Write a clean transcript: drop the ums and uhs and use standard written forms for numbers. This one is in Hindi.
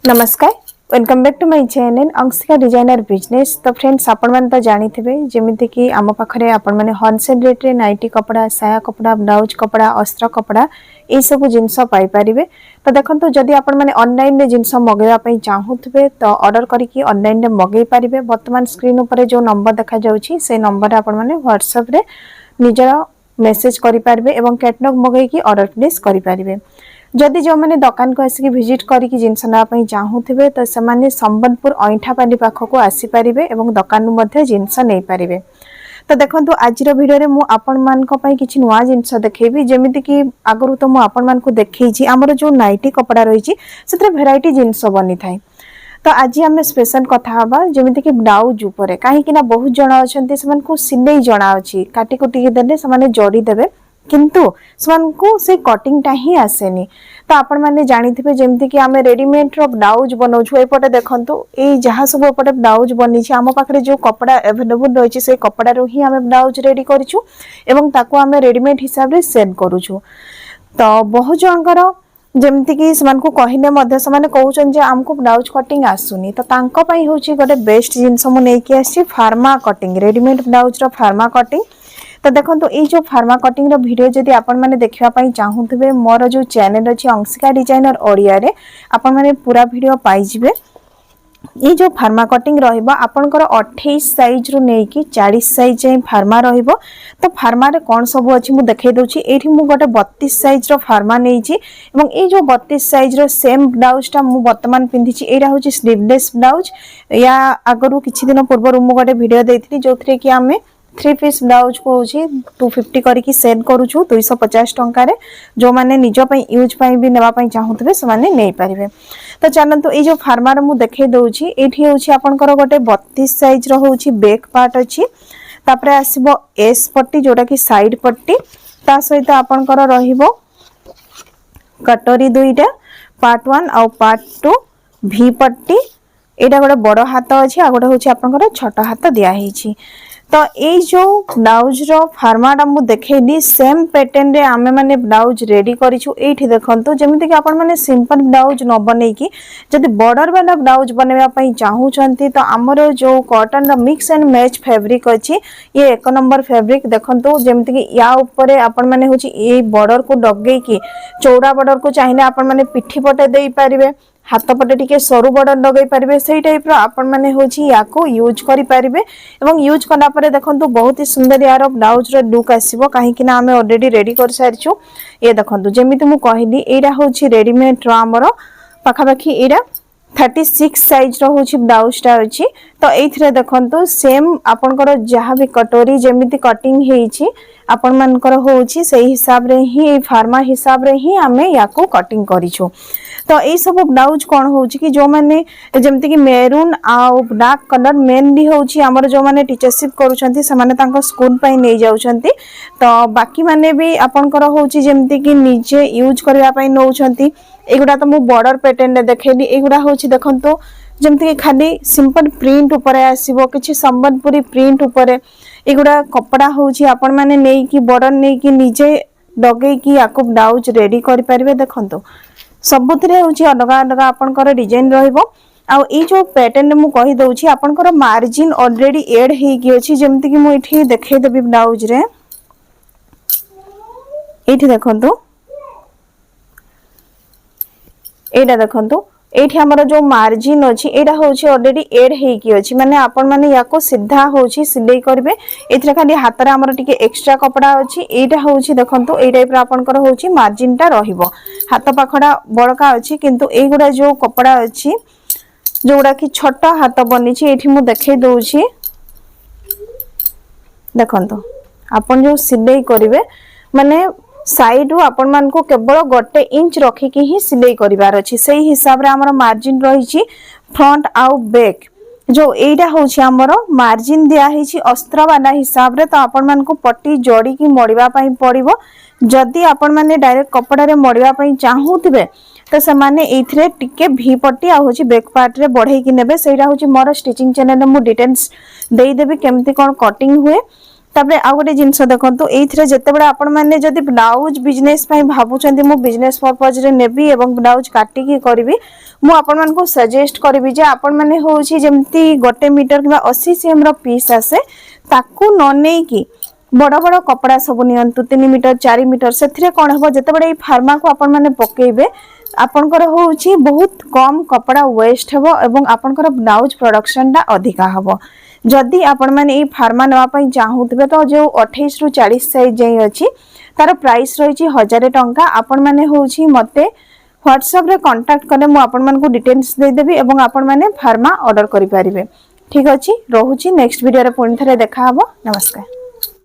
नमस्कार welcome back to my channel Anshika designer business. तो फ्रेंड्स आपण मन तो जानी थे जमीती कि आम पाखे आपण मैंने होलसेल रेट रे नाइटी कपड़ा साया कपड़ा ब्लाउज कपड़ा अस्त्र कपड़ा ये सब जिनस पाइपर। तो देखो जदि आपण मैंने ऑनलाइन रे जिनस मगेवा चाहूथे तो ऑर्डर करके ऑनलाइन रे मगै पारे। वर्तमान स्क्रीन उपर जो नंबर देखा जाउछि से नंबर आपण मैंने व्हाट्सएप रे निजर मेसेज करि पारबे एवं कैटलॉग मगै की ऑर्डर प्लेस करि पारबे। जदि जो मैंने दुकान को आसिक विजिट करके जिनस नापी चाहूथे तो से संबलपुर अईठापाली पाखक आसीपारे और दुकान जिनस नहीं पारे। तो देखो आज भिडियो मुझे आपण मानी किसी नुआ जिनस देखी जमीती कि आगु तो मुझे देखी आमर जो नाइटी कपड़ा रही से भेराइटी जिनस बनी थाए। तो आज आम स्पेशल कथा हवा जमीती कि ब्लाउज उपर कहीं बहुत जन अच्छा से सिले जना अच्छी काटी कुटिकी देले से जोड़ी देवे किंतु से कटिंग टा ही आसेनी। तो आपण मैंने जानी जमती कि आम रेडीमेड रो ब्लाउज बनाऊँ एपटे देखो ये जहाँ सब एपटे ब्लाउज बनी आम पाखे जो कपड़ा एवेलेबल रही से कपड़ा ही आम ब्लाउज रेडी करूँ एवं ताको आम रेडीमेड हिसाब से सेल करूँ। तो बहुत जनकर जमती कि कहले से कहते आमको ब्लाउज कटिंग आसुनी तो हूँ गोटे बेस्ट जिनस मुझे फार्मा कटिंग रेडीमेड ब्लाउज रो फार्मा कटिंग। तो देखो ये जो फार्मा कटिंग रो वीडियो जदि आपण मैंने देखा चाहूथे मोर जो चैनल अच्छी अंशिका डिजाइनर ओडिया रे आपण मैंने पूरा वीडियो पाइबे। ये जो फार्मा कटिंग रहिबो आपनकर 28 साइज रु नै कि 40 साइज जे फार्मा रहिबो। तो फार्मा रे कोन सब अछि मु देखाई दोछि। एठी मु गोटे 32 साइज रो फार्मा नै छी एवं ए जो 32 साइज रो सेम ब्लाउज टा मु वर्तमान पिंधि छी। एटा होछि स्लीवलेस ब्लाउज। या आगरु किछि दिन पूर्व मु गोटे वीडियो देथिली जोथरे कि आमे 3 पीस ब्लाउज को 250 करके सेल करूछु 250 टंका रे। जो माने निज पई यूज पई भी नेबा पई चाहूतबे से माने नै पारिबे। तो चलंतु ए जो फार्मा रे मु देखे दोछि एठी होछि आपनकर गोटे 32 साइज रो होछि बैक पार्ट अछि। तापरे आसीबो एस पट्टी जोटा कि साइड पट्टी ता सहित आपनकर रहिबो कटोरी दुईटा पार्ट 1 और पार्ट 2 भी पट्टी। एटा गोटे बड़ हाथ अछि आ गोटे होछि आपनकर छोट हाथ दिया हिछि। तो ये जो ब्लाउज रो फार्माटा मु देखैली सेम पैटर्न रे आमे माने ब्लाउज रेडी करिछु। एठी देखंतु जेमिति कि आपण माने सिंपल ब्लाउज न बनै कि जदि बॉर्डर वाला ब्लाउज बनेबा पई चाहू छंती तो हमर जो कॉटन रो मिक्स एंड मैच फैब्रिक अछि ये एक नंबर फैब्रिक देखंतु जेमिति कि या ऊपर आपण माने होछि ए बॉर्डर को डगै कि चौड़ा बॉर्डर को चाहिए आपण माने पिठी पटे देई परिबे हाथ पटे टिके सरू बॉर्डर लगे पारे से टाइप आपण माने होछि याको यूज करि पारिबे। एवं यूज कला परे देखंतु बहुत ही सुंदर यार ब्लाउज रो लुक आसीबो काहे कि ना हमें ऑलरेडी रेडी कर सारिछु। ये देखंतु जेमिति मु कहली एरा होछि रेडीमेड रो हमरो पाखापाखी एरा 36 साइज रो होछि ब्लाउज टा अछि। तो एथरे देखंतु सेम आपनकर जहाँ भी कटोरी जेमिति कटिंग हेछि आपण मानकर होछि सेही हिसाब रे ही फार्मा हिसाब रे ही हमें याको कटिंग करिछु। तो ये सब ब्लाउज कौन हो कि जो मैंने जमती कि मेरून आउ ब्लैक कलर मेनली होची हमर जो माने टीचरशिप करूछंती से माने तांको स्कूल पई नै जाउछंती। तो बाकी माने भी आपनकर होची जमती कि निजे यूज करबा पई नउछंती। एगुडा तो मु बॉर्डर पैटर्न रे देखैली एगुडा होची देखंतो जमती कि खाली सिंपल प्रिंट ऊपर आसीबो किछि संबलपुरी प्रिंट ऊपर एगुडा कपड़ा होची आपण माने नै कि बॉर्डर नै कि निजे डगै कि याको ब्लाउज रेडी करि परिबे। देखंतो सबुथिरे होची अलग अलग आपनकर डिजाइन रहइबो। आ ई जो पैटर्न मु कहि दउछि आपनकर मार्जिन ऑलरेडी ऐड हे कि अछि जेमति कि मु इठी देखै देबी ब्लाउज रे। इठी देखंतु एटा देखंतु एठी हमर जो मार्जिन अछि एटा होछि ऑलरेडी ऐड हे कि अछि माने आपन माने याको सीधा होछि सिलाई करबे। एथरे खाली हातरा हमर टिके एक्स्ट्रा कपड़ा अछि एटा होछि देखंतु ए टाइप रा आपनकर होछि मार्जिन टा रहिबो। हाथ पाखडा बड़का अछि किंतु एगुडा जो कपड़ा अछि जोडा कि छोटा हाथ बनी छी एठी मु देखै दउछि देखंतु आपन जो सिलाई करिवे माने साइड रु आपण मान को केवल 1 इंच रखी कि ही सिलाई करिवार अछि। सही हिसाब रे हमर मार्जिन रही छी फ्रंट आउ बैक जो एटा होछि हमर मार्जिन दिया हे छी अस्त्र वाला हिसाब रे। तो आपण मान को पट्टी जोड़ी की मडिबा पई पड़िबो। जदि आपण माने डायरेक्ट कपड़ा रे मडिबा पई चाहूतिबे तो से माने एथरे टिके भी पट्टी आ होछि बैक पार्ट रे बढ़ई कि नेबे। सेटा होछि मोर स्टिचिंग चैनल रे मु डिटेल्स देई देबी केमति कोन कटिंग हुए। तापरे आ गोटे जिनस देखंतु एइथरे जेतेबेला आपण माने जदि ब्लाउज बिजनेस पई भाबुचंदी मु बिजनेस पर्पज रे नेबी एवं ब्लाउज काटी की करबी मु आपण मान को सजेस्ट करबी जे आपण माने होउची जेमती गोटे मीटर किबा 80 सीएम रो पीस आसे ताकू न नै की बड़ बड़ कपड़ा सब नियंतु 3 मीटर 4 मीटर सेथिरे कोन हबो जेतेबेले फार्मा को आपण माने पकेइबे आपनकर होउची बहुत कम कपड़ा वेस्ट हबो एवं आपनकर ब्लाउज प्रोडक्शन टा अधिका हबो जदि आपण माने ई फार्मा नवा पई चाहूतबे तो जो 28 रु 40 साइज जाई अछि तार प्राइस रहिछि 1000 टंका आपण माने होउछि मते WhatsApp रे कांटेक्ट करले मु आपण मान को डिटेल्स दे देबी एवं आपण माने फार्मा ऑर्डर करि पारिबे ठीक अछि रहूछि नेक्स्ट वीडियो रे पुनी थरे देखा हबो नमस्कार।